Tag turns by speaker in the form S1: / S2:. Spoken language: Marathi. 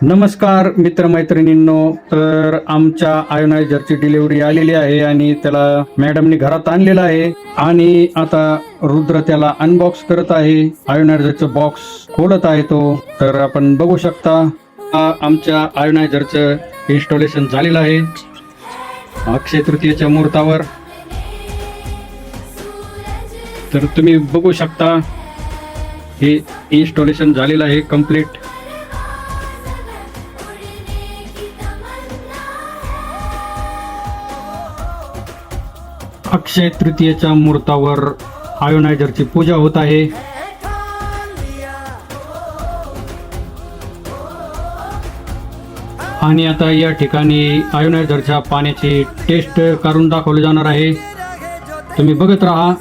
S1: नमस्कार मित्रमैत्रिणींनो, तर आमच्या आयोनायझरची डिलिव्हरी आलेली आहे आणि त्याला मॅडमनी घरात आणलेला आहे आणि आता रुद्र त्याला अनबॉक्स करत आहे. आयोनायझरचं बॉक्स खोलत आहे तो. तर आपण बघू शकता आमच्या आयोनायझरचं इन्स्टॉलेशन झालेलं आहे अक्षय तृतीयेच्या मुहूर्तावर. तर तुम्ही बघू शकता हे इन्स्टॉलेशन झालेलं आहे कंप्लीट. अक्षय तृतीयेच्या मुहूर्तावर आयोनायझरची पूजा होत आहे. आणि आता या ठिकाणी आयोनायझरच्या पाण्याची टेस्ट करून दाखवली जाणार आहे. तुम्ही बघत राहा.